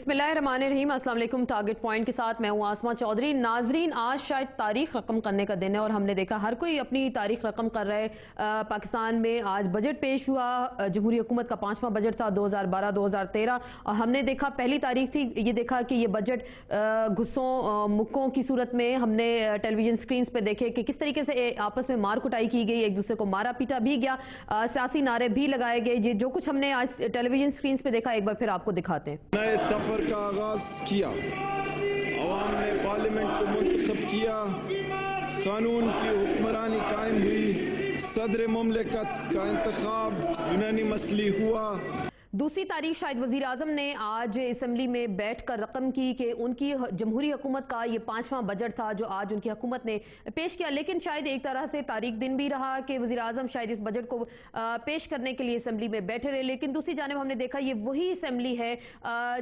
बिस्मिल्लाहिर्रहमानिर्रहीम। अस्सलाम वालेकुम। टारगेट पॉइंट के साथ मैं हूं आसमा चौधरी। नाजरीन, आज शायद तारीख रकम करने का दिन है और हमने देखा हर कोई अपनी तारीख रकम कर रहा है। पाकिस्तान में आज बजट पेश हुआ। जमहूरी हुकूमत का 5वां बजट था 2012-2013 और हमने देखा पहली तारीख थी। ये देखा कि ये बजट गुस्सों मुक्कों की सूरत में हमने टेलीविजन स्क्रीन पे देखे कि किस तरीके से आपस में मार कुटाई की गई, एक दूसरे को मारा पीटा भी गया, सियासी नारे भी लगाए गए। ये जो कुछ हमने आज टेलीविजन स्क्रीन पे देखा एक बार फिर आपको दिखाते हैं। नए सफर का आगाज किया, अवाम ने पार्लियामेंट को मुंतखब किया, कानून की हुक्मरानी कायम हुई, सदर मुमलिकत का इंतखाब यूनानिमसली हुआ। दूसरी तारीख शायद वजीर आजम ने आज असम्बली में बैठ कर रकम की कि उनकी जमहूरी हुकूमत का ये 5वां बजट था जो आज उनकी हुकूमत ने पेश किया। लेकिन शायद एक तरह से तारीख दिन भी रहा कि वजीर आजम शायद इस बजट को पेश करने के लिए असम्बली में बैठे रहे। लेकिन दूसरी जानिब हमने देखा ये वही असम्बली है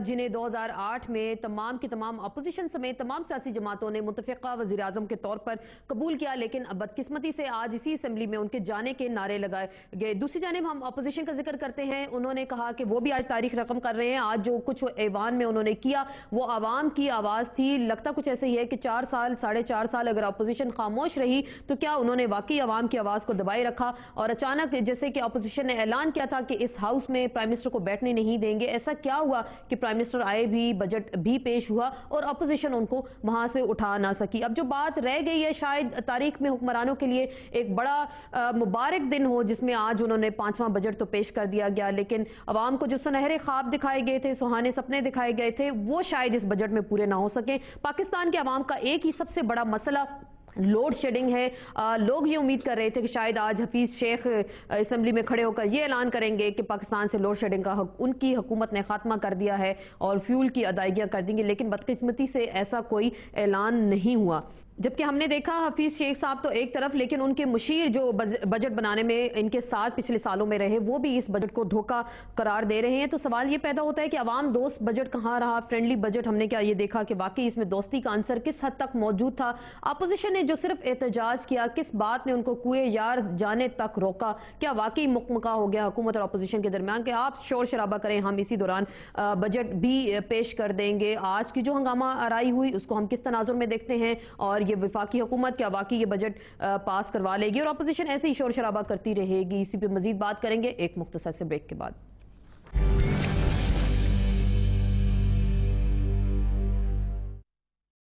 जिन्हें 2008 में तमाम की तमाम अपोजिशन समेत तमाम सियासी जमातों ने मुतफ़िक़ा वजीर आजम के तौर पर कबूल किया। लेकिन बदकिस्मती से आज इसी असम्बली में उनके जाने के नारे लगाए गए। दूसरी जानिब हम अपोजिशन का जिक्र करते हैं। उन्होंने कहा कि वो भी आज तारीख रकम कर रहे हैं। आज जो कुछ ऐवान में उन्होंने किया वो आवाम की आवाज थी। लगता कुछ ऐसे ही है कि 4 साल 4.5 साल अगर अपोजिशन खामोश रही तो क्या उन्होंने वाकई आवाम की आवाज को दबाए रखा और अचानक जैसे कि अपोजिशन ने ऐलान किया था कि इस हाउस में प्राइम मिनिस्टर को बैठने नहीं देंगे, ऐसा क्या हुआ कि प्राइम मिनिस्टर आए भी, बजट भी पेश हुआ और अपोजिशन उनको वहां से उठा ना सकी। अब जो बात रह गई है शायद तारीख में हुक्मरानों के लिए एक बड़ा मुबारक दिन हो जिसमें आज उन्होंने 5वां बजट तो पेश कर दिया गया, लेकिन आवाम को जो सुनहरे ख्वाब दिखाए गए थे, सुहाने सपने दिखाए गए थे, वो शायद इस बजट में पूरे ना हो सके। पाकिस्तान के अवाम का एक ही सबसे बड़ा मसला लोड शेडिंग है। लोग ये उम्मीद कर रहे थे कि शायद आज हफीज शेख असेंबली में खड़े होकर ये ऐलान करेंगे कि पाकिस्तान से लोड शेडिंग का उनकी हुकूमत ने खात्मा कर दिया है और फ्यूल की अदायगियां कर देंगे, लेकिन बदकिस्मती से ऐसा कोई ऐलान नहीं हुआ। जबकि हमने देखा हफीज शेख साहब तो एक तरफ, लेकिन उनके मुशीर जो बजट बनाने में इनके साथ पिछले सालों में रहे वो भी इस बजट को धोखा करार दे रहे हैं। तो सवाल ये पैदा होता है कि अवाम दोस्त बजट कहाँ रहा, फ्रेंडली बजट? हमने क्या ये देखा कि वाकई इसमें दोस्ती का आंसर किस हद तक मौजूद था? अपोजिशन ने जो सिर्फ एहतजाज किया, किस बात ने उनको कुएं यार जाने तक रोका? क्या वाकई मुकमका हो गया हुकूमत और अपोजिशन के दरमियान कि आप शोर शराबा करें, हम इसी दौरान बजट भी पेश कर देंगे? आज की जो हंगामा आराई हुई उसको हम किस तनाजुर में देखते हैं और ये वफाकी हुकूमत क्या वाकई ये बजट पास करवा लेगी और अपोजिशन ऐसे ही शोर शराबा करती रहेगी? इसी पे मजीद बात करेंगे एक मुख्तसर से ब्रेक के बाद।